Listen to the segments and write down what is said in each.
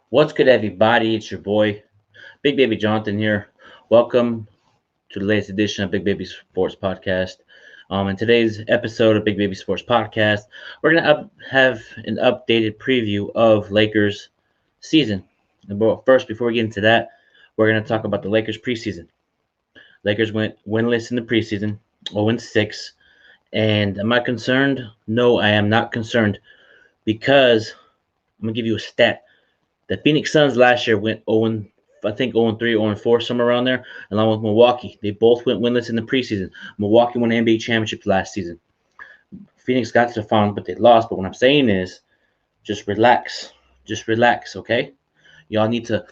What's good, everybody? It's your boy, Big Baby Jonathan here. Welcome to the latest edition of Big Baby Sports Podcast. In today's episode of Big Baby Sports Podcast, we're gonna have an updated preview of Lakers season. But first, before we get into that, we're gonna talk about the Lakers preseason. Lakers went winless in the preseason, 0-6. And am I concerned? No, I am not concerned because I'm gonna give you a stat. The Phoenix Suns last year went 0, I think 0-3, 0-4, somewhere around there, along with Milwaukee. They both went winless in the preseason. Milwaukee won the NBA championship last season. Phoenix got to the finals, but they lost. But what I'm saying is, just relax. Just relax, okay? Y'all need to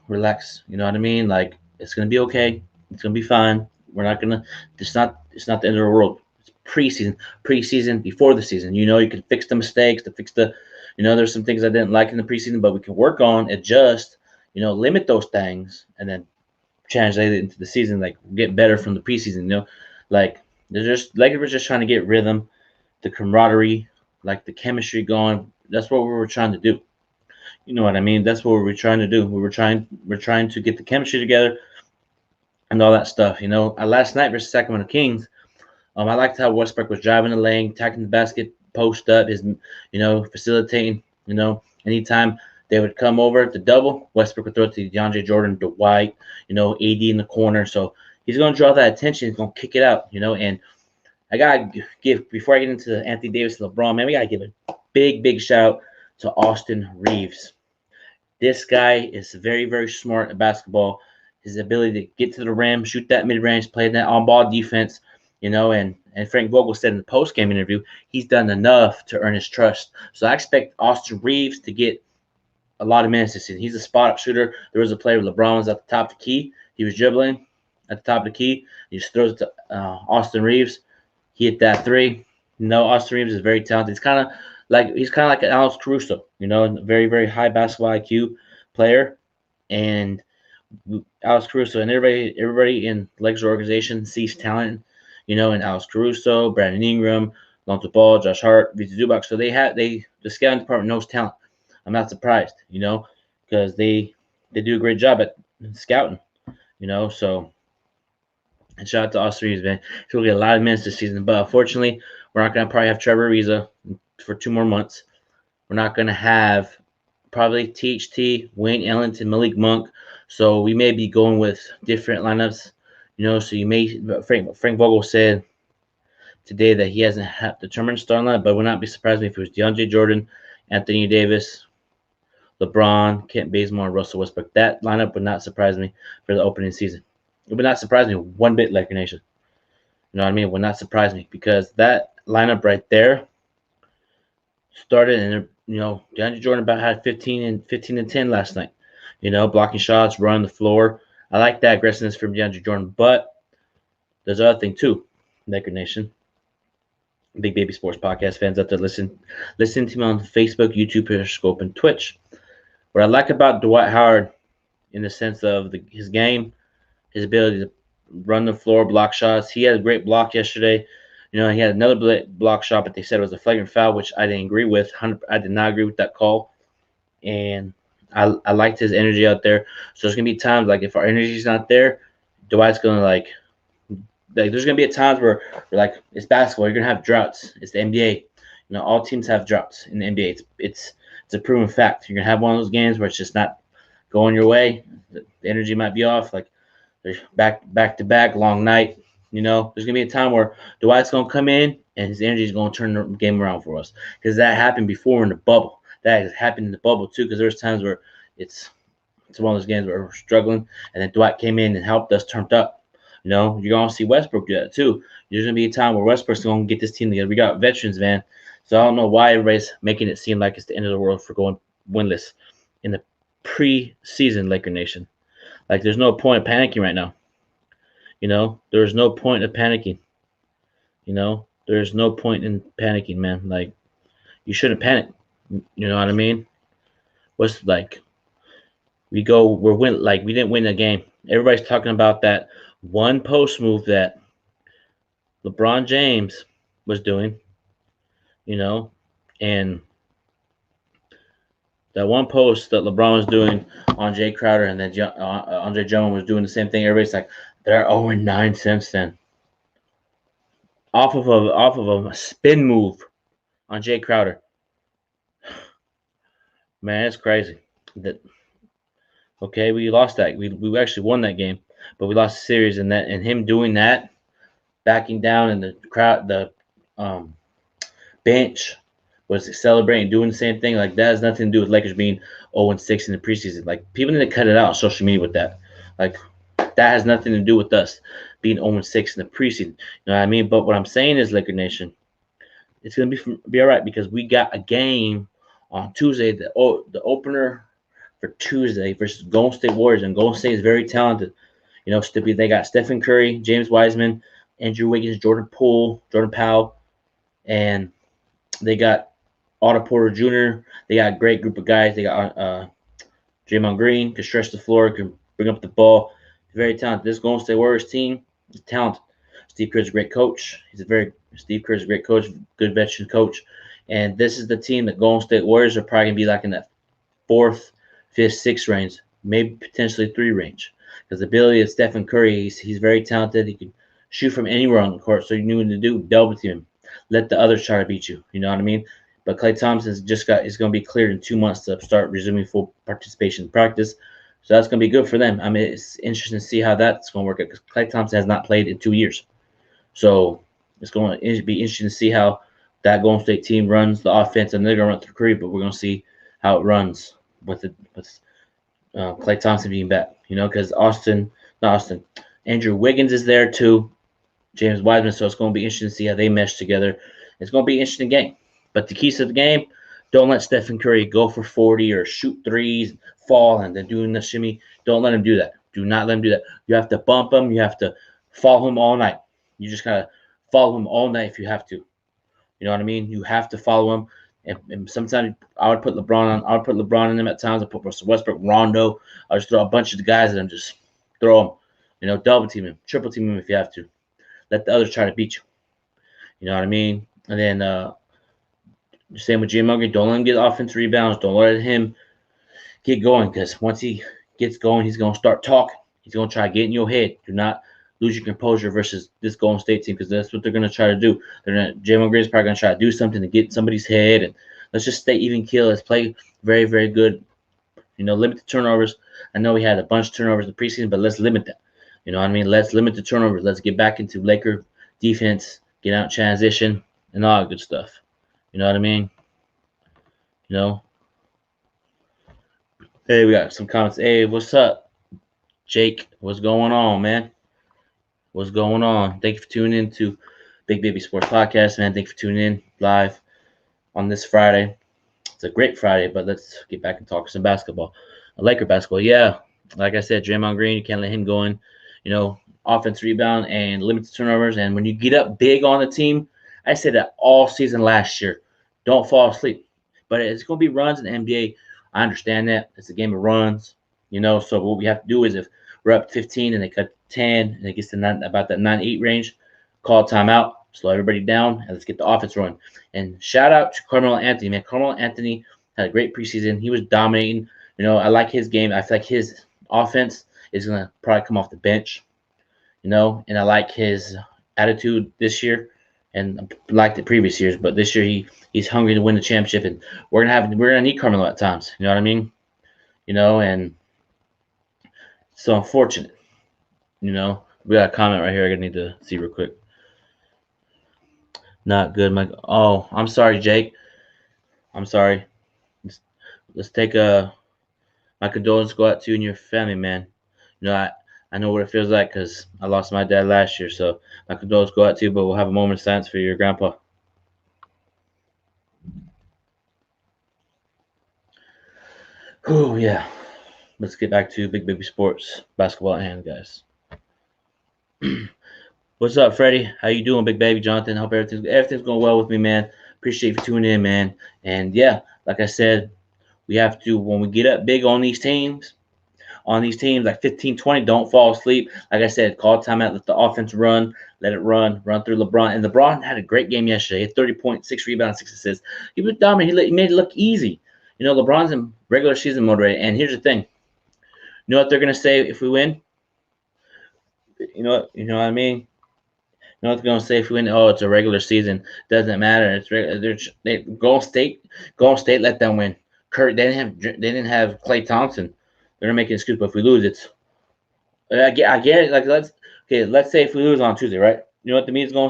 relax. You know what I mean? Like it's gonna be okay. It's gonna be fine. We're not gonna. It's not the end of the world. It's preseason. Preseason before the season. You know you can fix the mistakes. To fix the. There's some things I didn't like in the preseason, but we can work on, adjust. Limit those things, and then translate it into the season. Like get better from the preseason. Like Lakers were just trying to get rhythm, the camaraderie, like the chemistry going. That's what we were trying to do. You know what I mean? That's what we were trying to do. We're trying to get the chemistry together and all that stuff. Last night versus Sacramento Kings, I liked how Westbrook was driving the lane, attacking the basket, post up, facilitating. Anytime they would come over the double, Westbrook would throw it to DeAndre Jordan, Dwight, AD in the corner. So he's going to draw that attention. He's going to kick it out, and I got to give, before I get into Anthony Davis and LeBron, man, we got to give a big shout out to Austin Reeves. This guy is very, very smart at basketball. His ability to get to the rim, shoot that mid range, play that on ball defense, and Frank Vogel said in the post game interview, he's done enough to earn his trust. So I expect Austin Reeves to get a lot of minutes this season. He's a spot up shooter. There was a play where LeBron was at the top of the key. He was dribbling at the top of the key. He just throws it to Austin Reeves. He hit that three. Austin Reeves is very talented. He's kind of like an Alex Caruso, very, very high basketball IQ player. And Alex Caruso and everybody in the Lakers organization sees talent, in Alex Caruso, Brandon Ingram, Lonzo Ball, Josh Hart, Vita Zubac. So the scouting department knows talent. I'm not surprised, because they do a great job at scouting, So and shout out to Austin Reeves, man. He'll get a lot of minutes this season, but unfortunately, we're not gonna probably have Trevor Ariza for 2 more months. We're not gonna have probably THT, Wayne Ellington, Malik Monk. So we may be going with different lineups, So you may Frank Vogel said today that he hasn't determined starting lineup, but would not be surprised if it was DeAndre Jordan, Anthony Davis, LeBron, Kent Bazemore, and Russell Westbrook. That lineup would not surprise me for the opening season. It would not surprise me one bit, Laker Nation. You know what I mean? It would not surprise me because that lineup right there started, and DeAndre Jordan about had 15 and 10 last night. Blocking shots, running the floor. I like that aggressiveness from DeAndre Jordan, but there's other thing too, Laker Nation. Big Baby Sports Podcast fans out there, listen to me on Facebook, YouTube, Periscope, and Twitch. What I like about Dwight Howard, in the sense of his game, his ability to run the floor, block shots. He had a great block yesterday. He had another block shot, but they said it was a flagrant foul, which I didn't agree with. I did not agree with that call, and I liked his energy out there. So there's gonna be times like if our energy's not there, Dwight's gonna like there's gonna be times where we're like it's basketball. You're gonna have droughts. It's the NBA. All teams have droughts in the NBA. It's a proven fact. You're gonna have one of those games where it's just not going your way. The energy might be off. Like there's back to back long night. There's gonna be a time where Dwight's gonna come in and his energy is gonna turn the game around for us because that happened before in the bubble. That has happened in the bubble too because there's times where it's one of those games where we're struggling and then Dwight came in and helped us turn up. You're gonna see Westbrook do that too. There's gonna be a time where Westbrook's gonna get this team together. We got veterans, man. So I don't know why everybody's making it seem like it's the end of the world for going winless in the preseason, Laker Nation. Like there's no point of panicking right now. There's no point of panicking. There's no point in panicking, man. Like you shouldn't panic. You know what I mean? What's like we didn't win the game. Everybody's talking about that one post move that LeBron James was doing, and That one post that LeBron was doing on Jay Crowder, and then Andre Drummond was doing the same thing. Everybody's like, they're 0-9 since then. Off of a spin move on Jay Crowder. Man, it's crazy. Okay, we lost that. We actually won that game, but we lost the series, and him doing that, backing down, and the um, bench was celebrating, doing the same thing. Like, that has nothing to do with Lakers being 0-6 in the preseason. Like, people need to cut it out on social media with that. Like, that has nothing to do with us being 0-6 in the preseason. You know what I mean? But what I'm saying is, Laker Nation, it's gonna be all right, because we got a game on Tuesday, the opener for Tuesday versus Golden State Warriors, and Golden State is very talented. You know, they got Stephen Curry, James Wiseman, Andrew Wiggins, Jordan Powell, and they got Otto Porter Jr. They got a great group of guys. They got Draymond Green, can stretch the floor, can bring up the ball. Very talented. This Golden State Warriors team is talented. Steve Kerr's a great coach. Steve Kerr's a great coach, good veteran coach. And this is the team that Golden State Warriors are probably going to be like in that 4th, 5th, 6th range, maybe potentially 3 range. Because the ability of Stephen Curry, he's very talented. He can shoot from anywhere on the court. So you knew what to do, double team him. Let the others try to beat you. You know what I mean? But Klay Thompson is going to be cleared in 2 months to start resuming full participation in practice. So that's going to be good for them. I mean, it's interesting to see how that's going to work out, because Klay Thompson has not played in 2 years. So it's going to be interesting to see how that Golden State team runs the offense, and they're going to run through Curry, but we're going to see how it runs with Klay Thompson being back. You know, because Andrew Wiggins is there too, James Wiseman. So it's going to be interesting to see how they mesh together. It's going to be an interesting game. But the keys to the game: don't let Stephen Curry go for 40 or shoot threes, fall, and then doing the shimmy. Don't let him do that. Do not let him do that. You have to bump him. You have to follow him all night. You just gotta follow him all night if you have to. You know what I mean? You have to follow him. And sometimes I would put LeBron on. I would put LeBron in them at times. I put Russell Westbrook, Rondo. I just throw a bunch of the guys at him. Just throw them. You know, double team him, triple team him if you have to. Let the others try to beat you. You know what I mean? And then same with Jim Montgomery. Don't let him get offensive rebounds. Don't let him get going, because once he gets going, he's going to start talking. He's going to try to get in your head. Do not lose your composure versus this Golden State team, because that's what they're going to try to do. Jim Montgomery is probably going to try to do something to get somebody's head, and let's just stay even keel. Let's play very, very good. You know, limit the turnovers. I know we had a bunch of turnovers in the preseason, but let's limit that. You know what I mean? Let's limit the turnovers. Let's get back into Laker defense, get out transition, and all that good stuff. You know what I mean? You know? Hey, we got some comments. Hey, what's up? Jake, what's going on, man? What's going on? Thank you for tuning in to Big Baby Sports Podcast, man. Thank you for tuning in live on this Friday. It's a great Friday, but let's get back and talk some basketball. Laker basketball, yeah. Like I said, Draymond Green, you can't let him go in. You know, offense, rebound, and limit the turnovers. And when you get up big on the team, I said that all season last year. Don't fall asleep. But it's going to be runs in the NBA. I understand that. It's a game of runs, you know. So what we have to do is, if we're up 15 and they cut 10 and it gets to about that 9-8 range, call timeout, slow everybody down, and let's get the offense running. And shout out to Carmelo Anthony, man. Carmelo Anthony had a great preseason. He was dominating. You know, I like his game. I feel like his offense is going to probably come off the bench, you know, and I like his attitude this year, and like the previous years. But this year he's hungry to win the championship, and we're gonna need Carmelo at times. You know what I mean? You know, and it's so unfortunate. You know, we got a comment right here. I need to see real quick. Not good, Mike. Oh, I'm sorry, Jake. I'm sorry. Let's take my condolences go out to you and your family, man. You know, I know what it feels like, because I lost my dad last year. So my condolences go out to you, but we'll have a moment of silence for your grandpa. Oh, yeah. Let's get back to Big Baby Sports, basketball at hand, guys. What's up, Freddie? How you doing, Big Baby? Jonathan, hope everything's going well with me, man. Appreciate you for tuning in, man. And, yeah, like I said, we have to, when we get up big on these teams like 15-20, don't fall asleep. Like I said, call timeout, let the offense run, let it run through LeBron. And LeBron had a great game yesterday. He had 30 points, 6 rebounds, 6 assists. He was dominant. He made it look easy. LeBron's in regular season mode right. And here's the thing. You know what they're gonna say if we win? You know what I mean? You know what they're gonna say if we win? Oh, it's a regular season. Doesn't matter. It's regular. Golden State let them win. They didn't have Klay Thompson. They're gonna make an excuse. But if we lose, I get it. Like let's say if we lose on Tuesday, right? You know what the media's gonna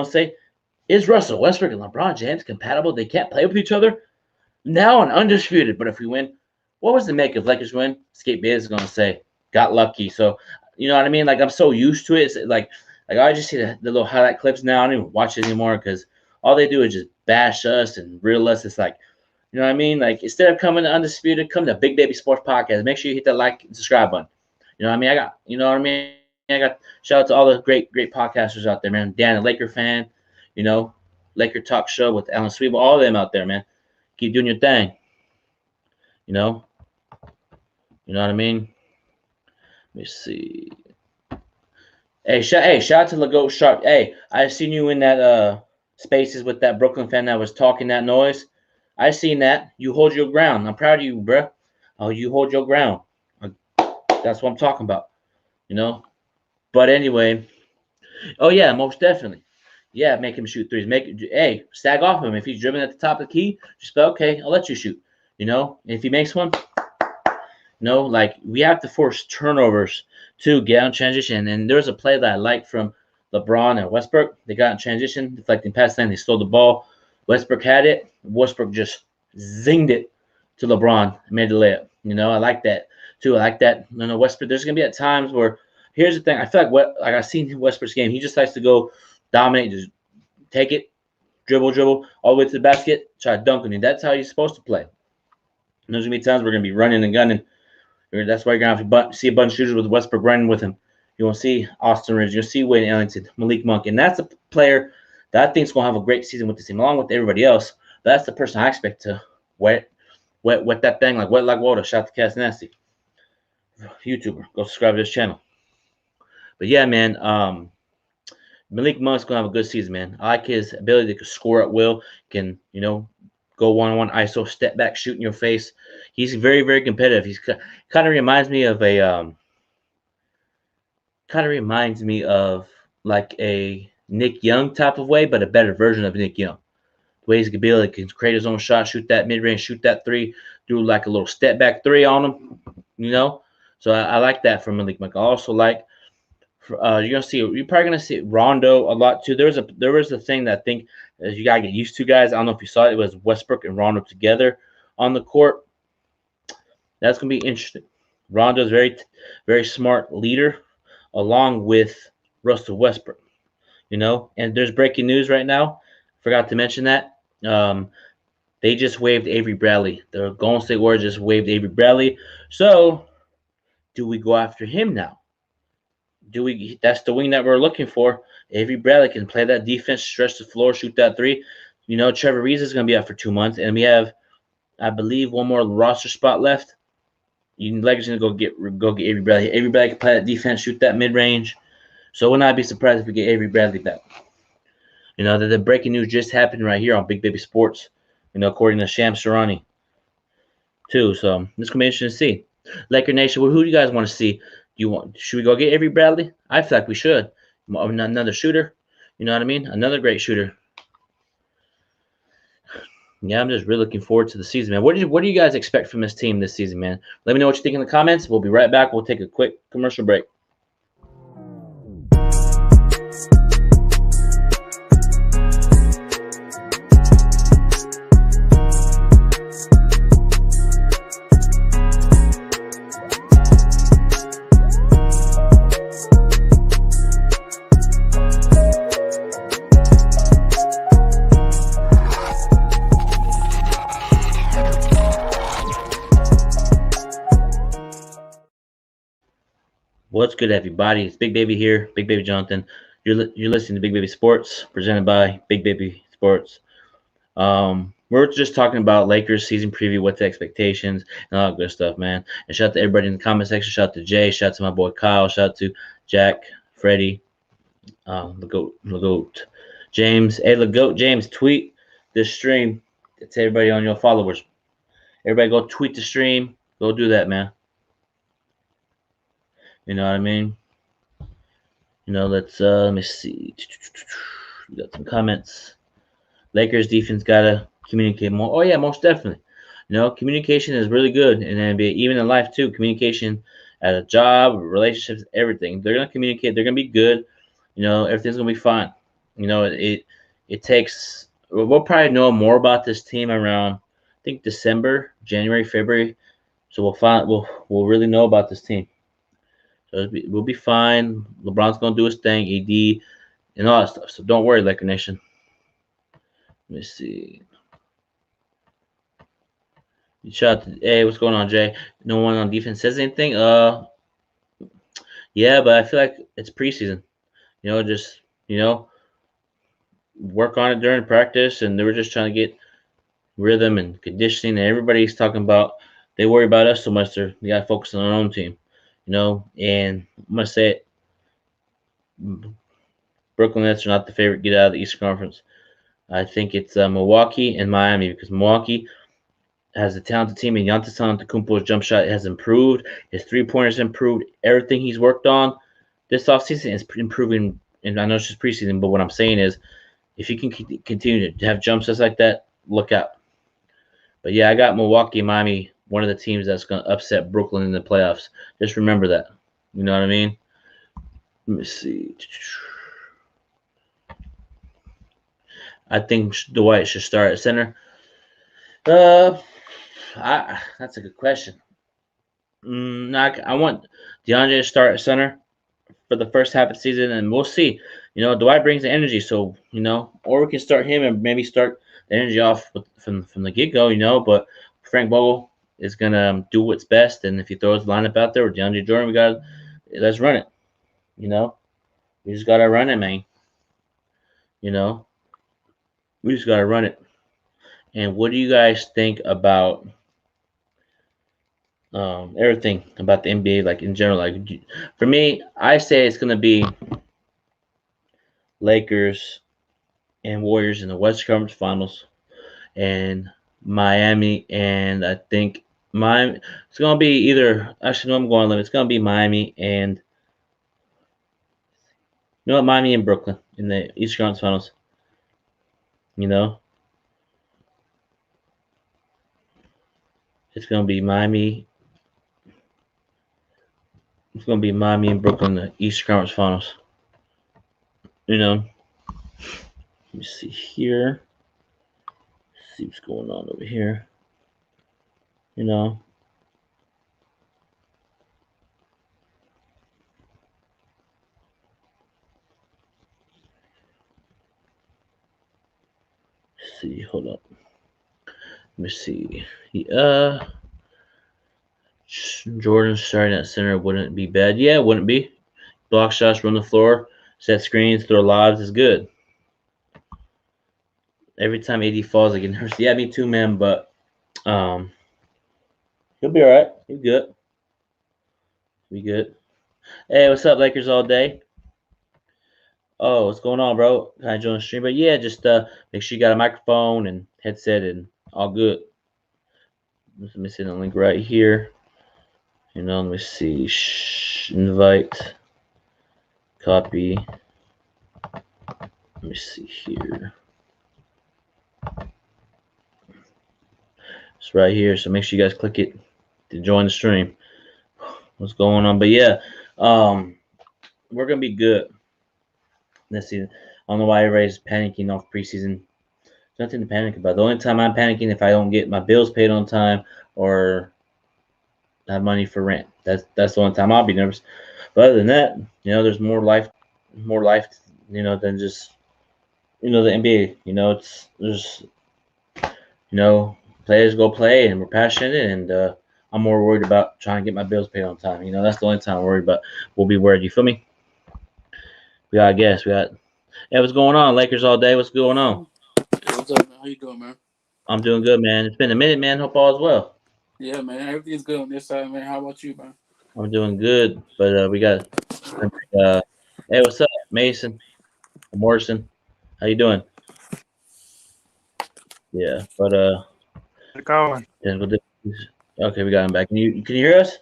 say? Is Russell Westbrook and LeBron James compatible? They can't play with each other now and undisputed. But if we win, what was the make if Lakers win? Skate Biz is gonna say got lucky. So you know what I mean? Like I'm so used to it. It's like I just see the little highlight clips now. I don't even watch it anymore because all they do is just bash us and reel us. It's like, you know what I mean? Like instead of coming to Undisputed, come to Big Baby Sports Podcast. Make sure you hit that like and subscribe button. You know what I mean? I got shout out to all the great podcasters out there, man. Dan, a Laker fan, Laker Talk Show with Alan Sweebo, all of them out there, man. Keep doing your thing. You know what I mean? Let me see. Hey, shout out to Legoat Sharp. Hey, I seen you in that spaces with that Brooklyn fan that was talking that noise. I seen that. You hold your ground. I'm proud of you, bruh. Oh, you hold your ground. That's what I'm talking about. But anyway, oh yeah, most definitely. Yeah, make him shoot threes. Stag off him. If he's dribbling at the top of the key, just go, okay, I'll let you shoot. If he makes one, like we have to force turnovers to get on transition. And there was a play that I liked from LeBron and Westbrook. They got in transition, deflecting past them. They stole the ball. Westbrook had it. Westbrook just zinged it to LeBron and made the layup. I like that too. I like that. Westbrook. There's gonna be at times where here's the thing. I feel like I've seen Westbrook's game. He just likes to go dominate, just take it, dribble all the way to the basket, try to dunk on you. That's how you're supposed to play. And there's gonna be times we're gonna be running and gunning. That's why you're gonna have to see a bunch of shooters with Westbrook running with him. You won't see Austin Reeves. You'll see Wade Ellington, Malik Monk, and that's a player that I think is gonna have a great season with this team, along with everybody else. But that's the person I expect to wet that thing like wet like water. Shout out to Cass Nasty, YouTuber. Go subscribe to this channel. But yeah, man, Malik Monk's gonna have a good season, man. I like his ability to score at will. Can go one-on-one ISO, step back, shoot in your face. He's very, very competitive. He's kind of reminds me of like a Nick Young type of way, but a better version of Nick Young. The way he's gonna be able to create his own shot, shoot that mid-range, shoot that three, do like a little step back three on him. So I like that from Malik Monk. I also like. You're probably gonna see Rondo a lot too. There was a thing that I think you gotta get used to, guys. I don't know if you saw it. It was Westbrook and Rondo together on the court. That's gonna be interesting. Rondo's very, very smart leader, along with Russell Westbrook. And there's breaking news right now. Forgot to mention that. They just waived Avery Bradley. The Golden State Warriors just waived Avery Bradley. So, do we go after him now? That's the wing that we're looking for. Avery Bradley can play that defense, stretch the floor, shoot that three. Trevor Reeves is going to be out for 2 months, and we have, I believe, one more roster spot left. Lakers going to go get Avery Bradley. Avery Bradley can play that defense, shoot that mid range. So I would not be surprised if we get Avery Bradley back. The breaking news just happened right here on Big Baby Sports. According to Sham Sharani, too. So this could be interesting to see. Laker Nation, who do you guys want to see? Should we go get Avery Bradley? I feel like we should. Another shooter. You know what I mean? Another great shooter. Yeah, I'm just really looking forward to the season, man. What do you guys expect from this team this season, man? Let me know what you think in the comments. We'll be right back. We'll take a quick commercial break. What's good, everybody? It's Big Baby here, Big Baby Jonathan. You're listening to Big Baby Sports, presented by Big Baby Sports. We're just talking about Lakers season preview, what's the expectations, and all that good stuff, man. And shout out to everybody in the comment section. Shout out to Jay. Shout out to my boy Kyle. Shout out to Jack, Freddie, Legoat, James. Hey, Legoat, James, tweet this stream to everybody on your followers. Everybody go tweet the stream. Go do that, man. You know what I mean? Let's let me see. We got some comments. Lakers defense gotta communicate more. Oh yeah, most definitely. Communication is really good in the NBA, even in life too. Communication at a job, relationships, everything. They're gonna communicate. They're gonna be good. Everything's gonna be fine. It takes. We'll probably know more about this team around, I think, December, January, February. So we'll really know about this team. So we'll be fine. LeBron's gonna do his thing, AD, and all that stuff. So don't worry, Laker Nation. Let me see. Shout out to, hey, what's going on, Jay? No one on defense says anything. Yeah, but I feel like it's preseason. Just work on it during practice, and they were just trying to get rhythm and conditioning. And everybody's talking about they worry about us so much. They got to focus on their own team. And I'm gonna say it. Brooklyn Nets are not the favorite to get out of the Eastern Conference. I think it's Milwaukee and Miami, because Milwaukee has a talented team, and Giannis Antetokounmpo's jump shot has improved. His three-pointers improved. Everything he's worked on this offseason is improving. And I know it's just preseason, but what I'm saying is, if you can continue to have jump shots like that, look out. But yeah, I got Milwaukee and Miami, one of the teams that's going to upset Brooklyn in the playoffs. Just remember that. You know what I mean? Let me see. I think Dwight should start at center. That's a good question. I want DeAndre to start at center for the first half of the season, and we'll see. Dwight brings the energy, so or we can start him and maybe start the energy off from the get go. But Frank Vogel is gonna do what's best, and if he throws the lineup out there with DeAndre Jordan, let's run it. We just gotta run it, man. We just gotta run it. And what do you guys think about everything about the NBA, like in general? Like for me, I say it's gonna be Lakers and Warriors in the West Conference Finals, and Miami, and I think Miami. It's gonna be either. Actually, no, I'm going to limit. It's gonna be Miami and Miami and Brooklyn in the Eastern Conference Finals. It's gonna be Miami. It's gonna be Miami and Brooklyn in the Eastern Conference Finals. Let me see here. See what's going on over here. See, hold up. Let me see. Jordan starting at center wouldn't be bad. Yeah, it wouldn't be. Block shots, run the floor, set screens, throw lobs is good. Every time AD falls, I get nervous. Yeah, me too, man. But he'll be all right. He's good. Be good. Hey, what's up, Lakers all day? Oh, what's going on, bro? Can I join the stream? But yeah, just make sure you got a microphone and headset and all good. Let me see the link right here. Let me see. Invite. Copy. Let me see here. It's right here, so make sure you guys click it to join the stream. What's going on? But yeah, we're gonna be good this season. I don't know why everybody's panicking off preseason. There's nothing to panic about. The only time I'm panicking if I don't get my bills paid on time or have money for rent. That's the only time I'll be nervous. But other than that, there's more life, than just the NBA. Players go play, and we're passionate, and I'm more worried about trying to get my bills paid on time. That's the only time I'm worried about. We'll be worried. You feel me? We got guests. Hey, what's going on? Lakers all day. What's going on? Hey, what's up, man? How you doing, man? I'm doing good, man. It's been a minute, man. Hope all is well. Yeah, man. Everything's good on this side, man. How about you, man? I'm doing good, but we got. Hey, what's up, Mason? Morrison? How you doing? Yeah, but How's it going? we'll Okay, we got him back. Can you hear us?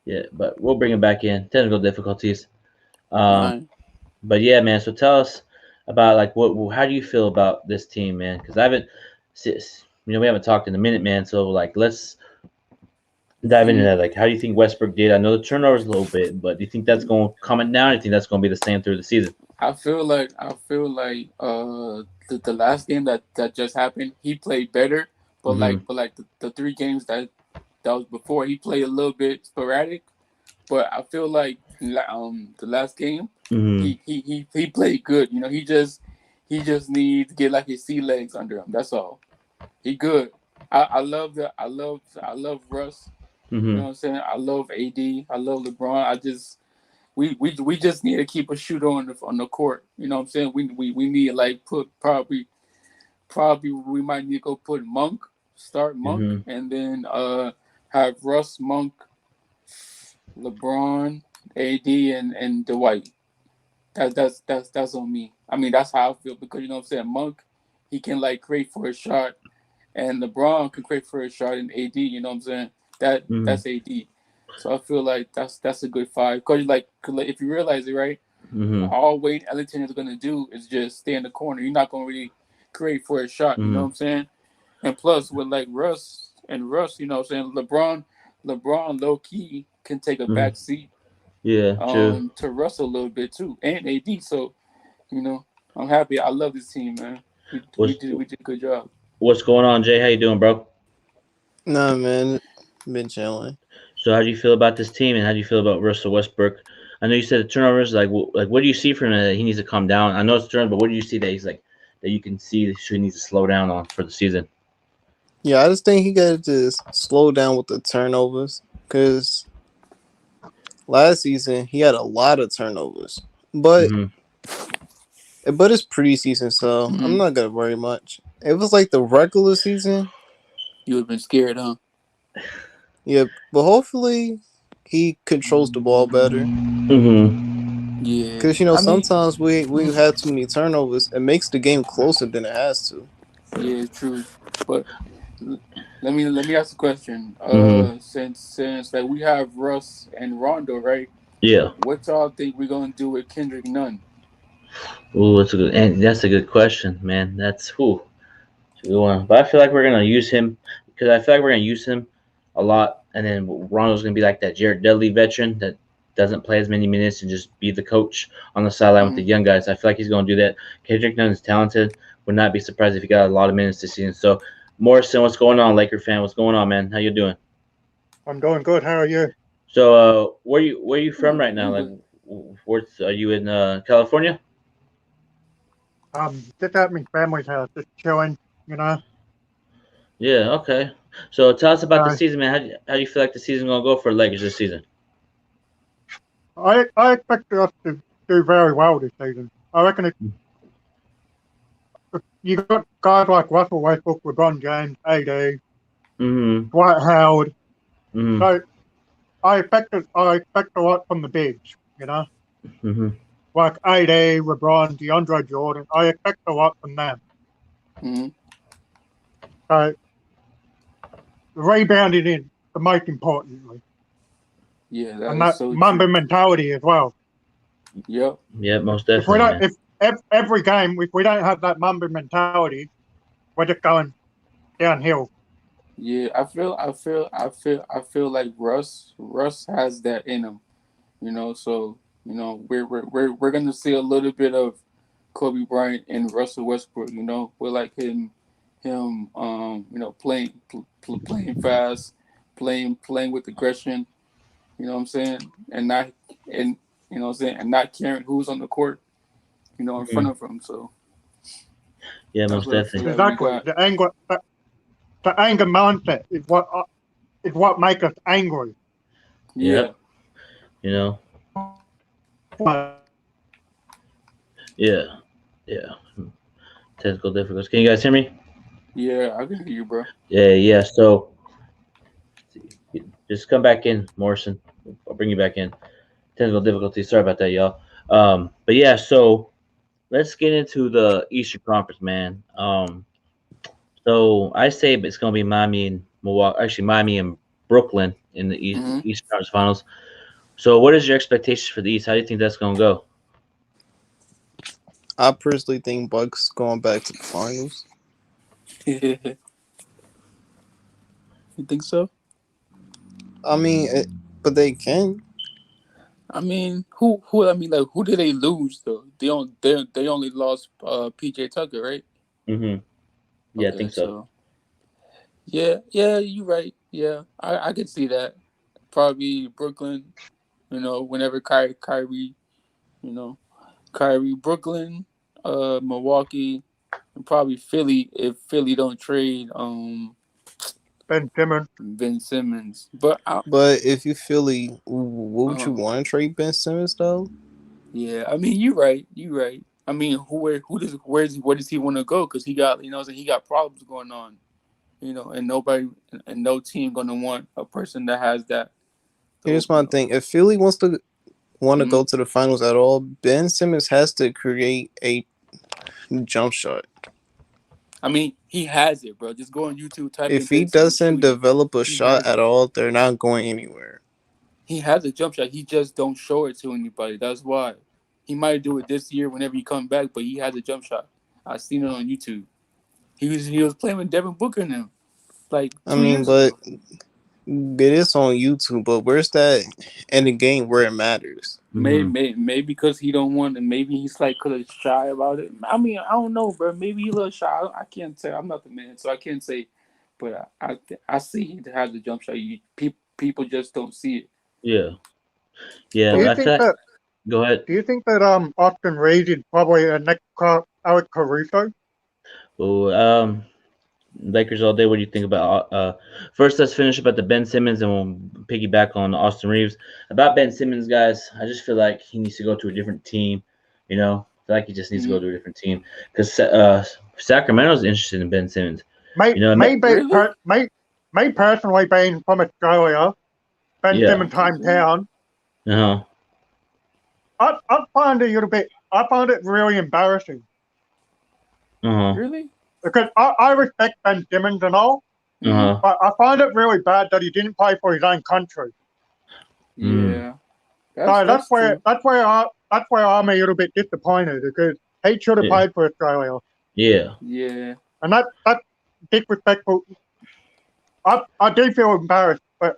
Yeah, but we'll bring him back in. Technical difficulties. Um, Mine. but yeah, man. So tell us about like how do you feel about this team, man? Because I haven't, we haven't talked in a minute, man. So like, let's dive into Mm, that. Like, how do you think Westbrook did? I know the turnovers a little bit, but do you think that's going coming down? Do you think that's going to be the same through the season? I feel like the last game that just happened, he played better, Mm-hmm. but like the 3 games that was before, he played a little bit sporadic. But I feel like the last game, Mm-hmm. he played good. You know, he just needs to get like his sea legs under him. That's all. He good. I love Russ. You Mm-hmm. know what I'm saying? I love AD. I love LeBron. I just we just need to keep a shooter on the court. You know what I'm saying? We need to like put probably we might need to go put start Monk, Mm-hmm. and then have Russ, Monk, LeBron, AD, and Dwight. That's on me. I mean, that's how I feel because you know what I'm saying. Monk, he can like create for a shot, and LeBron can create for a shot, and AD, you know what I'm saying. Mm-hmm. That's AD. So I feel like that's a good five because like if you realize it right, Mm-hmm. all Wade Ellington is gonna do is just stay in the corner. You're not gonna really create for a shot. You know Mm-hmm. what I'm saying? And plus with like Russ, you know what I'm saying. LeBron low key can take a Mm-hmm. back seat Yeah, true. to Russell a little bit too, and AD. So you know, I'm happy. I love this team, man. What's We did a good job. what's going on, Jay? How you doing, bro? Nah, man, been chilling. So how do you feel about this team, and how do you feel about Russell Westbrook? I know you said the turnovers. Like what do you see from him that he needs to calm down? I know it's turnovers, but what do you see that he's like that you can see that he needs to slow down on for the season? Yeah, I just think he got to slow down with the turnovers because last season he had a lot of turnovers, but Mm-hmm. it's preseason, so I'm Mm-hmm. not gonna worry much. It was like the regular season, You would have been scared, huh? yeah, but hopefully he controls the ball better. Mm-hmm. Yeah. Because I mean, sometimes we have too many turnovers. It makes the game closer than it has to. yeah, true. But l- let me ask a question. Mm-hmm. Since like we have Russ and Rondo, right? Yeah. What y'all think we're gonna do with Kendrick Nunn? Ooh, that's a good question, man. That's who. But I feel like we're gonna use him because I feel like we're gonna use him a lot, and then Ronald's gonna be like that Jared Dudley veteran that doesn't play as many minutes and just be the coach on the sideline with the Mm-hmm. young guys. I feel like he's gonna do that. Kendrick Nunn is talented. Would not be surprised if he got a lot of minutes this season. So, Morrison, what's going on, Laker fan? What's going on, man? How you doing? I'm doing good. How are you? So, where you from right now? Like, where's are you in California? Just at my family's house, just chilling, you know. Yeah. Okay. So, tell us about the Uh, season, man. How do you feel like the season's gonna go for the Lakers this season? I expect us to do very well this season. I reckon if you got guys like Russell Westbrook, LeBron James, AD, Mm-hmm. Dwight Howard. Mm-hmm. So I expect a lot from the bigs, you know, Mm-hmm. like AD, LeBron, DeAndre Jordan. I expect a lot from them. Mm-hmm. So rebounding is the most importantly, Yeah, that and is that so Mamba true. mentality as well. Yep. Yeah, most If we definitely, don't, man. if every game, if we don't have that Mamba mentality, we're just going downhill. Yeah, I feel like Russ has that in him. You know, so you know we're gonna see a little bit of Kobe Bryant and Russell Westbrook. You know, we're like him you know playing fast, playing with aggression. You know what I'm saying, and you know what I'm saying, and not caring who's on the court. You know, in front Mhm. of him. So Yeah, that's most what I feel definitely. like we Exactly. got. The anger mindset is what makes us angry. Yeah, Yep. You know. But Yeah. Yeah. Technical difficulties. Can you guys hear me? yeah, I can hear you, bro. Yeah. Yeah. So just come back in, Morrison. I'll bring you back in. Technical difficulties. Sorry about that, y'all. But yeah. So let's get into the Eastern Conference, man. So I say it's going to be Miami and Milwaukee. Actually, Miami and Brooklyn in the Mm-hmm. Eastern Conference Finals. So what is your expectations for the East? How do you think that's going to go? I personally think Bucks going back to the finals. You think so? I mean, but they can. I mean, who? I mean, like, who did they lose though? They only lost PJ Tucker, right? Mm-hmm. Yeah, I Okay, think so. so yeah, you're right. Yeah, I could see that. Probably Brooklyn. Whenever Kyrie, you know, Brooklyn, Milwaukee, and probably Philly if Philly don't trade Ben Simmons. Ben Simmons. But But if you Philly, what would you uh, want to trade Ben Simmons though? yeah, I mean you're right. You're right. I mean, where does he want to go? Because he got he got problems going on. And nobody and no team gonna want a person that has that. So Here's my thing: if Philly want to mhm. go to the finals at all, Ben Simmons has to create a jump shot. I mean, he has it, bro. Just go on YouTube, type in If he Ben Simmons doesn't shooting. develop a He shot has at it. all, they're not going anywhere. He has a jump shot. He just don't show it to anybody. That's why. He might do it this year whenever he comes back, but he has a jump shot. I seen it on YouTube. He was playing with Devin Booker now, like I 2 mean, years but ago. it is on YouTube. But where's that in the game where it matters? Mm-hmm. Maybe because he don't want, and maybe he's like could have shy about it. I mean, I don't know, bro. Maybe he a little shy. I can't tell. I'm not the man, so I can't say. But I see he has a jump shot. People just don't see it. Yeah. Yeah, Do but you I feel think like, that? go ahead. Do you think that Austin Reeves is probably the next Alex Caruso? Oh, Lakers all day. What do you think about? First, let's finish up at the Ben Simmons, and we'll piggyback on Austin Reeves. About Ben Simmons, guys, I just feel like he needs to go to a different team. I feel like he just needs to Mm-hmm. go to a different team because Sacramento's interested in Ben Simmons. May, You know, maybe, Really? may personally being from Australia, Ben yeah. Simmons' Okay. hometown, Uh huh. I find it a little bit. I find it really embarrassing Uh huh. Really? because I respect Ben Simmons and all, Uh Mm-hmm. huh. but I find it really bad that he didn't play for his own country. Mm. Yeah. So That's true. that's where I'm a little bit disappointed because he should have Yeah. played for Australia, Yeah. Yeah. and that's disrespectful. I do feel embarrassed, but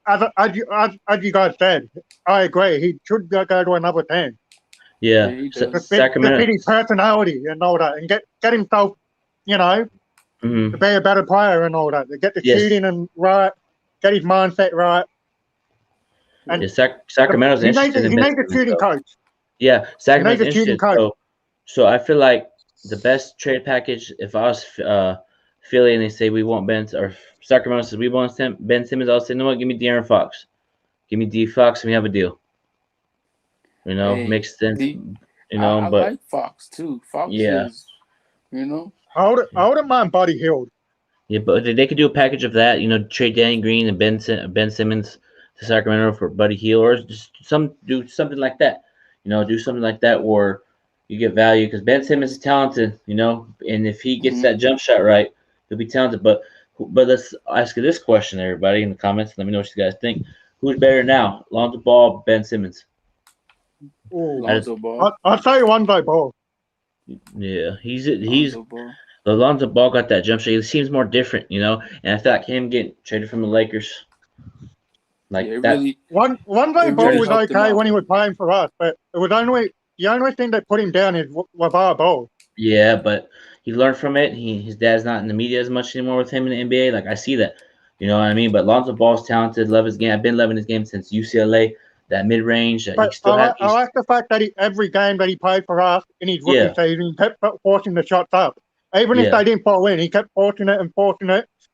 as you guys said, I agree. He should go to another team Yeah, Yeah. he to does. fit Sacramento. his personality and all that, and get himself, you know, to Mm-hmm. be a better player and all that. To get the Yes. shooting and right, get his mindset right, and Yeah. Sacramento's interested he in Ben needs a Simmons, shooting though. coach. Yeah, He needs Sacramento's a shooting interested. coach. So I feel like the best trade package, if I was Philly and they say we want Ben, or Sacramento says we want Ben Simmons, I'll say, you know what, give me De'Aaron Fox. Give me D Fox and we have a deal. Hey, Makes sense, the I but like Fox too. Fox yeah. is, you know, I wouldn't mind Buddy Hield. Yeah, but they could do a package of that, trade Danny Green and Ben Simmons to Sacramento for Buddy Hield, or just do something like that. Do something like that where you get value because Ben Simmons is talented, and if he gets hmm that jump shot right, he'll be talented. But let's ask you this question, everybody, in the comments. Let me know what you guys think. Who's better now, Lonzo Ball, Ben Simmons? Ooh. I just, Lonzo Ball. I'll tell you one day, Ball. yeah, he's Lonzo Ball. Lonzo Ball got that jump shot. He seems more different, and I feel like him getting traded from the Lakers Yeah, like it that. really, One it day Ball really was helped him okay out. when he was playing for us, but it was the only thing that put him down is LeVar Ball. Yeah, but he learned from it. His dad's not in the media as much anymore with him in the NBA. Like I see that, you know what I mean. But Lonzo Ball's talented. Love his game. I've been loving his game since UCLA. That mid range. He But still has. I like the fact that every game that he played for us in his rookie Yeah, season, he kept forcing the shots up. Even if yeah. they didn't fall in, he kept forcing it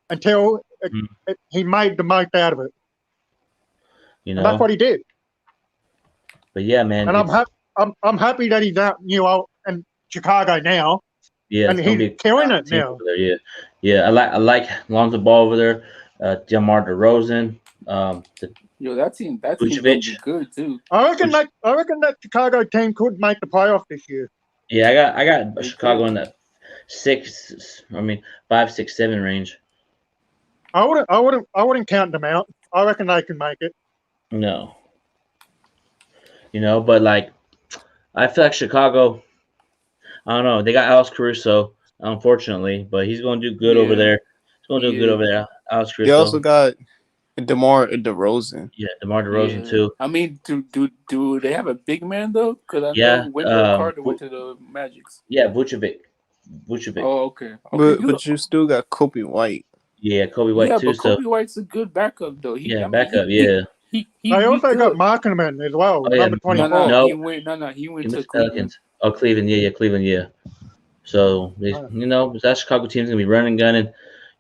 until Mm, he made the most out of it. You And that's know. what he did. But yeah, man. And I'm happy that he's out, in Chicago now, Yeah, and it's gonna he's be a killing talented it team now. over there. Yeah, yeah. I like Lonzo Ball over there. DeMar DeRozan. The Yo, that team's gonna Vucevic. be good too. Which I reckon that Chicago team could make the playoffs this year. yeah, I got They Chicago could. in that 6. I mean 5, 6, 7 range. I wouldn't count them out. I reckon they can make it. No, but like I feel like Chicago. I don't know. They got Alex Caruso, unfortunately, but he's going to do good over Yeah, there. He's going to do he good over is. there. Alex They also Caruso. got DeMar DeRozan. Yeah, DeMar DeRozan Yeah. too. I mean, do they have a big man though? Because I know Yeah, Wendell Carter went to the Magics. yeah, Vucevic. Oh, okay. But you still got Kobe White. Yeah, Kobe White Yeah, too. but So Kobe White's a good backup though. yeah, backup. Yeah. They He also got good. Markkanen as well, Oh yeah, number 24. no, He he went went to to Cleveland. Pelicans. Oh, Cleveland. Yeah, Cleveland. Yeah. So that Chicago team's gonna be running, gunning.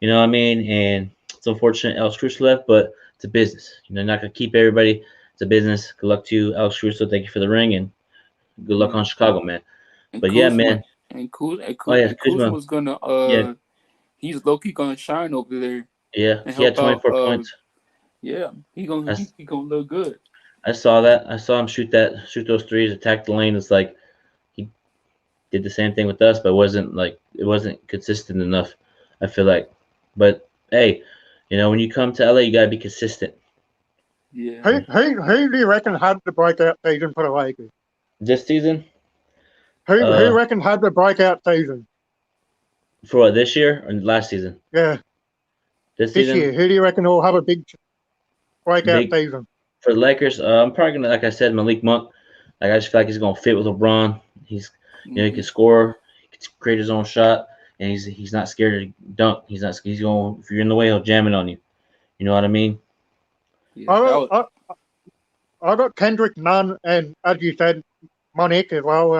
You know what I mean? And it's unfortunate Alex Cruz left, but it's a business. Not gonna keep everybody. It's a business. Good luck to you, Alex Cruz. Thank you for the ring, and good luck on Chicago, man. And But yeah, man. Oh yeah, Kuzma. Kuzma's gonna Yeah, he's low key gonna shine over there yeah. and He had help out 24 points. yeah, he gonna look good. I saw that. I saw him shoot those threes, attack the lane. It's like he did the same thing with us, but it wasn't consistent enough. I feel like, but hey, when you come to LA, you gotta be consistent. Yeah. Who do you reckon had the breakout season for the Lakers? This season, Who reckon had the breakout season? for what, this year or last season? Yeah, This this season, year. Who do you reckon will have a big breakout big season? for the Lakers. I'm probably gonna, like I said, Malik Monk. Like I just feel like he's gonna fit with LeBron. He can score, he can create his own shot, and he's not scared to dunk. He's going, if you're in the way, he'll jam it on you. You know what I mean? Yeah, I got Kendrick Nunn and, as you said, Monique as well.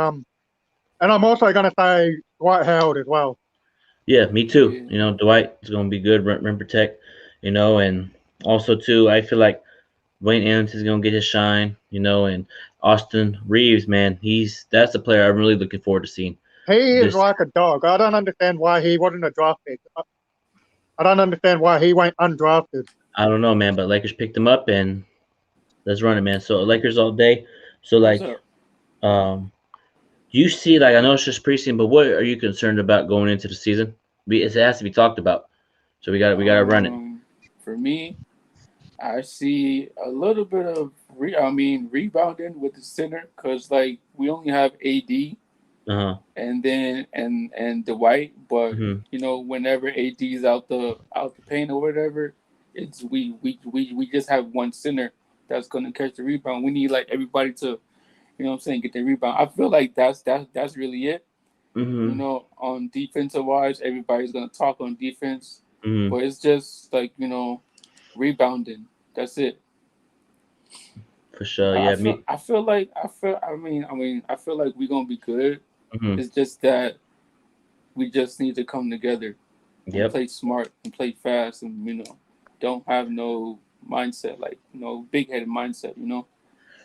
And I'm also going to say Dwight Howard as well. Yeah, me too. Yeah. Dwight is gonna be good, rim protect. And also too, I feel like Wayne Ellington's gonna get his shine. And Austin Reeves, man, that's the player I'm really looking forward to seeing. He is like a dog. I don't understand why he wasn't a draft pick. I don't understand why he went undrafted. I don't know, man, but Lakers picked him up and let's run it, man. So Lakers all day. So like, you see, like I know it's just preseason, but what are you concerned about going into the season? It has to be talked about. So we got to run it. For me, I see a little bit of rebounding with the center because like we only have AD. And then and Dwight, but whenever AD's out the paint or whatever, it's we just have one center that's gonna catch the rebound. We need like everybody to, get the rebound. I feel like that's really it. On defensive wise, everybody's gonna talk on defense, but it's just like rebounding. That's it. For sure, yeah. I feel like we're gonna be good. It's just that we just need to come together and play smart and play fast and don't have no mindset like big headed mindset.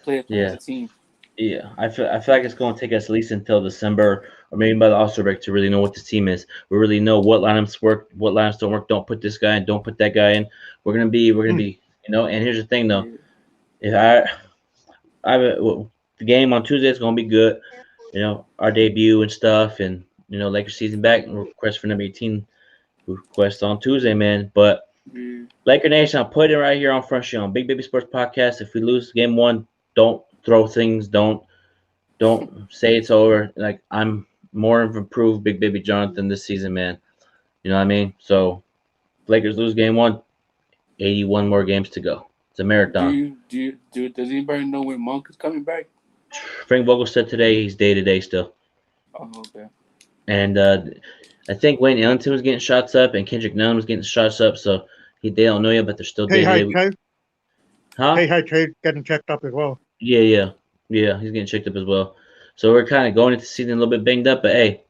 Play as a team. Yeah, I feel like it's going to take us at least until December or maybe by the All-Star break to really know what this team is. We really know what lineups work, what lineups don't work. Don't put this guy in. Don't put that guy in. We're gonna be. And here's the thing though, if the game on Tuesday is gonna be good. Our debut and stuff, and Lakers season back. Request for number 18. Request on Tuesday, man. But Laker Nation, I'll put it right here on Front Street on Big Baby Sports Podcast. If we lose game 1, don't throw things. Don't say it's over. Like I'm more of improved Big Baby Jonathan this season, man. You know what I mean? So Lakers lose game 1, 81 more games to go. It's a marathon. Does anybody know when Monk is coming back? Frank Vogel said today he's day-to-day still. Oh, okay. And I think Wayne Ellington was getting shots up and Kendrick Nunn was getting shots up. So they don't know yet, but they're still day-to-day. Hey, getting checked up as well. Yeah, he's getting checked up as well. So we're kind of going into the season a little bit banged up, but hey,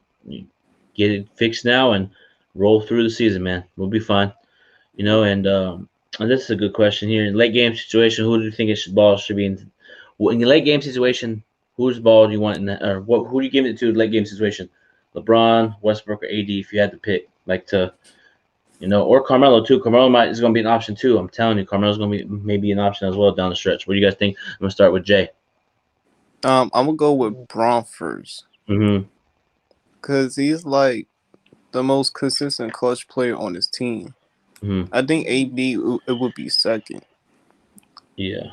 get it fixed now and roll through the season, man. We'll be fine. And this is a good question here. In late game situation, who do you think ball should be in? In the late game situation, whose ball do you want in that, or who do you give it to late game situation? LeBron, Westbrook, or AD if you had to pick, or Carmelo too. Carmelo is going to be an option too. I'm telling you, Carmelo's going to be maybe an option as well down the stretch. What do you guys think? I'm going to start with Jay. I'm gonna go with Bron first. Because he's like the most consistent clutch player on his team. Mhm. I think AD it would be second. Yeah.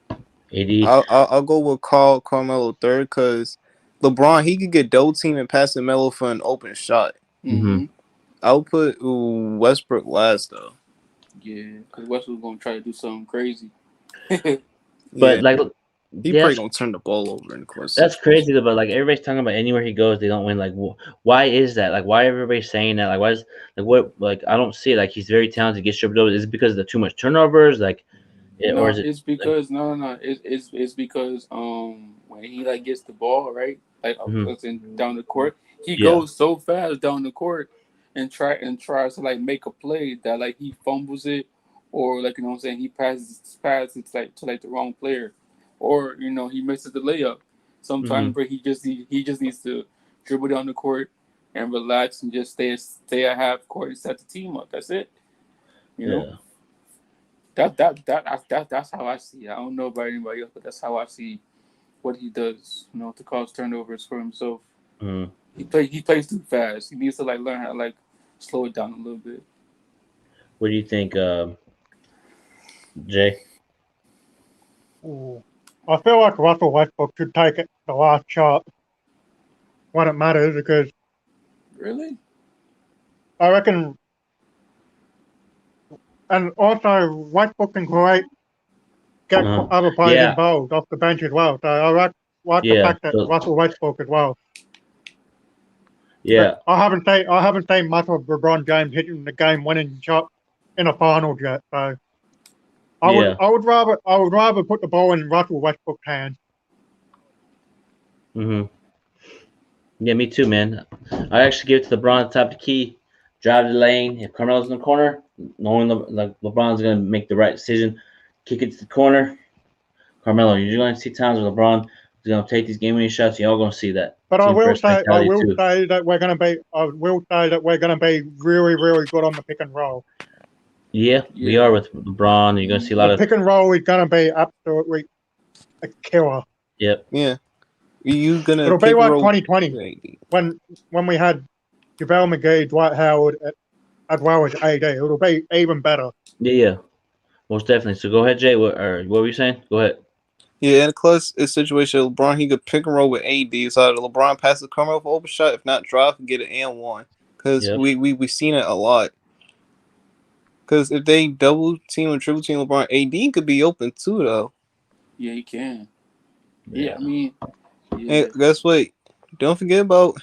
AD. I'll go with Carmelo third because LeBron he could get double team and pass to Melo for an open shot. Mm-hmm. I'll put Westbrook last though. Yeah, because Westbrook's gonna try to do something crazy. But Yeah, like, he probably gonna turn the ball over in the course. that's crazy though. But like everybody's talking about anywhere he goes, they don't win. Like, why is that? Like, why everybody's saying that? Like, why is like what? Like, I don't see it. Like, he's very talented, gets tripped over. Is it because of the too much turnovers? Like, or No, is it? it's because no. It's because when he like gets the ball right, like Mhm. down the court, he Yeah. goes so fast down the court and tries to like make a play that like he fumbles it, or like you know what I'm saying he passes like to like the wrong player, or you know he misses the layup. Sometimes where he just needs to dribble down the court and relax and just stay at half court and set the team up. That's it. You know. Yeah. That's how I see it. I don't know about anybody else, but that's how I see what he does. You know, to cause turnovers for himself. Mhm. He plays too fast. He needs to like learn how to like slow it down a little bit. What do you think, Jay? I feel like Russell Westbrook should take it the last shot when it matters because Really? I reckon, and also Westbrook can get other players Yeah. involved off the bench as well. So I like the Yeah. fact that Russell Westbrook as well. Yeah. But I haven't seen much of LeBron James hitting the game-winning shot in a finals yet. So I would rather put the ball in Russell Westbrook's hands. Mhm. Yeah, me too, man. I actually give it to LeBron top the key, drive the lane. If Carmelo's in the corner, knowing like LeBron's gonna make the right decision, kick it to the corner. Carmelo, you're going to see times where LeBron is going to take these game-winning shots. Y'all going to see that. But I Team will first say mentality too. that we're gonna be really, really good on the pick and roll. Yeah, we are with LeBron. You're going to see a lot The of pick and roll is gonna be absolutely a killer. Yep. Yeah, you gonna It'll be pick like roll 2020 when we had JaVale McGee, Dwight Howard, as well as AD. It'll be even better. Yeah. Most definitely. So go ahead, Jay. What were you saying? Go ahead. Yeah, in a close situation, LeBron he could pick and roll with AD. So LeBron passes Carmelo for open shot. If not, drive and get an and one. Because Yep. we seen it a lot. Because if they double team or triple team LeBron, AD could be open too though. Yeah, he can. Yeah, I mean, yeah. And guess what? Don't forget about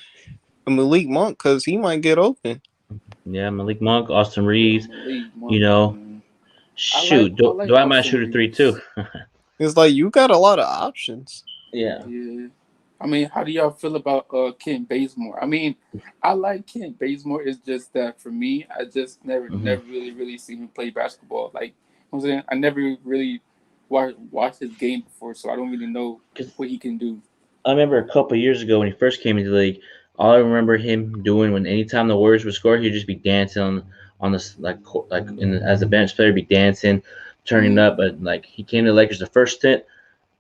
Malik Monk because he might get open. Yeah, Malik Monk, Austin Reeves. Malik Monk, You know, man. shoot, I like Dwight might Austin shoot a three Reeves. too. It's like you got a lot of options. Yeah. Yeah. I mean, how do y'all feel about Kent Bazemore? I mean, I like Kent Bazemore. It's just that for me, I just never really seen him play basketball. Like I'm saying, I never really watched his game before, so I don't really know what he can do. I remember a couple of years ago when he first came into the league. All I remember him doing when anytime the Warriors would score, he'd just be dancing on this as a bench player, be dancing, turning up. But like he came to the Lakers the first stint,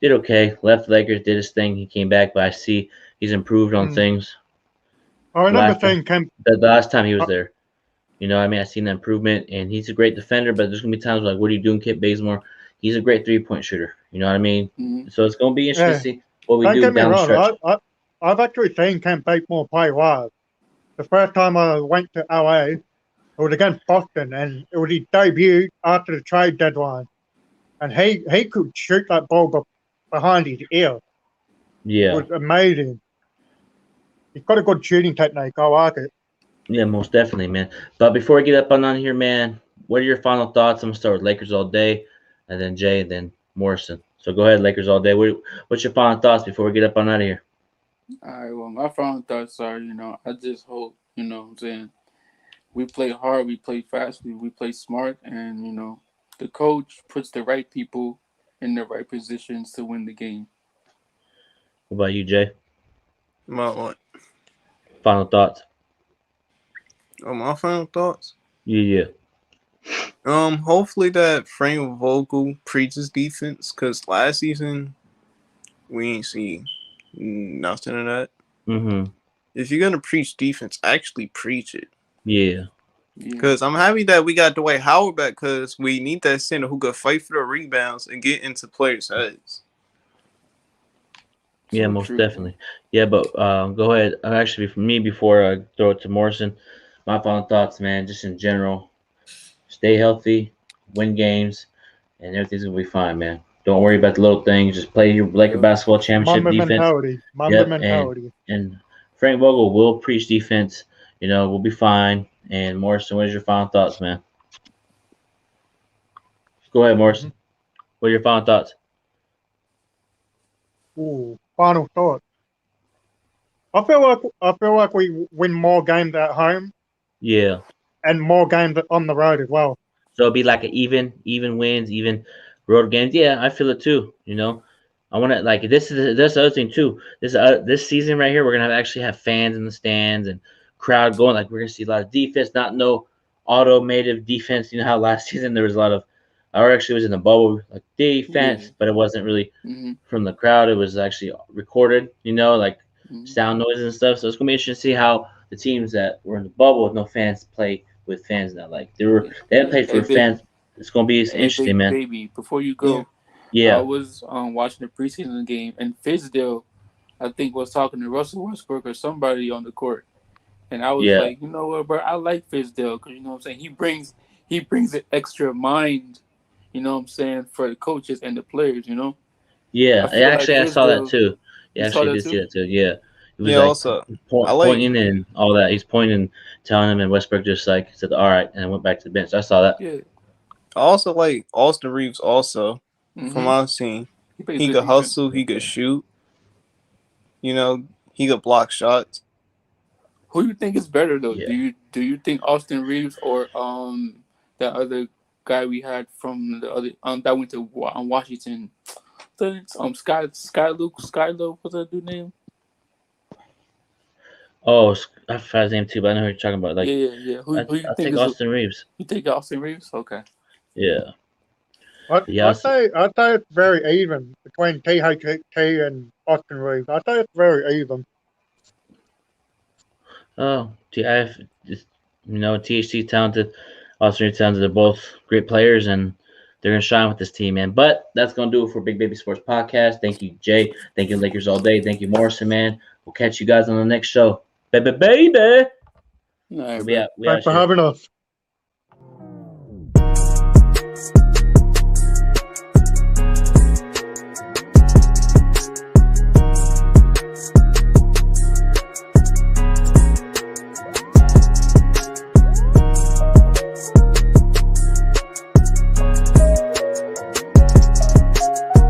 did okay, left the Lakers, did his thing. He came back, but I see he's improved on things. I remember saying the last time he was there. You know, I mean, I seen the improvement, and he's a great defender. But there's gonna be times like, what are you doing, Kent Bazemore? He's a great 3-point shooter. You know what I mean? So it's gonna be interesting to see what we Don't do get me down the wrong. stretch. I've actually seen Kent Bazemore play live. The first time I went to LA, it was against Boston, and it was his debut after the trade deadline. And he could shoot that ball behind his ear. Yeah. It was amazing. He's got a good shooting technique. I like it. Yeah, most definitely, man. But before we get up on here, man, what are your final thoughts? I'm gonna start with Lakers all day, and then Jay, and then Morrison. So go ahead, Lakers all day. What's your final thoughts before we get up on out of here? All right. Well, my final thoughts are, I just hope, what I'm saying, we play hard, we play fast, we play smart, and the coach puts the right people in the right positions to win the game. What about you, Jay? My Final thoughts? my final thoughts. Yeah. Hopefully that Frank Vogel preaches defense because last season we ain't see nothing of that. Mm-hmm. if you're gonna preach defense, actually preach it. Yeah. Because I'm happy that we got Dwight Howard back because we need that center who could fight for the rebounds and get into players' heads. Yeah, So most true. definitely. Yeah, but go ahead. Actually, for me, before I throw it to Morrison, my final thoughts, man, just in general, stay healthy, win games, and everything's gonna be fine, man. Don't worry about the little things. Just play your Laker Yeah. basketball championship Mamba defense. mentality. Mamba Yep, mentality. and Frank Vogel will preach defense. You know, we'll be fine. And Morrison, what is your final thoughts, man? Go ahead, Morrison. What are your final thoughts? Ooh, final thought. I feel like we win more games at home Yeah. and more games on the road as well. So it'll be like an even wins, even road games. Yeah, I feel it too. You know, I want to like this is the other thing too. This season right here, we're gonna actually have fans in the stands and crowd going. Like we're gonna see a lot of defense, not no automated defense. You know how last season there was a lot of. I actually was in the bubble like defense, but it wasn't really from the crowd. It was actually recorded. You know, like sound noises and stuff. So it's gonna be interesting to see how the teams that were in the bubble with no fans play with fans now. Like they hadn't played for fans. It's gonna be interesting, man. Baby, before you go, Yeah. I was watching the preseason game, and Fizdale, I think, was talking to Russell Westbrook or somebody on the court, and I was like, you know what, bro, I like Fizdale because you know what I'm saying. He brings an extra mind, you know what I'm saying, for the coaches and the players, you know. Yeah, actually, I saw that too. Yeah, actually, did too? see that too. Yeah, it was Yeah, like also, pointing and all that. He's pointing, telling him, and Westbrook just like said, "All right," and went back to the bench. I saw that. Yeah. I also like Austin Reeves. Also, from what I've seen, he could hustle. He could shoot. You know, he could block shots. Who do you think is better though? Yeah. Do you think Austin Reeves or that other guy we had from the other that went to Washington? Skylo, what's that dude name? Oh, I forgot his name too, but I know who you're talking about. Like, yeah. Who you I think think is Austin Reeves. You think Austin Reeves? Okay. Yeah. I'd say it's very even between THT and Austin Reeves. I'd say it's very even. Oh, THC talented, Austin Reeves talented. They're both great players, and they're gonna shine with this team, man. But that's gonna do it for Big Baby Sports Podcast. Thank you, Jay. Thank you, Lakers all day. Thank you, Morrison, man. We'll catch you guys on the next show, baby. All right, We out Thanks for having us.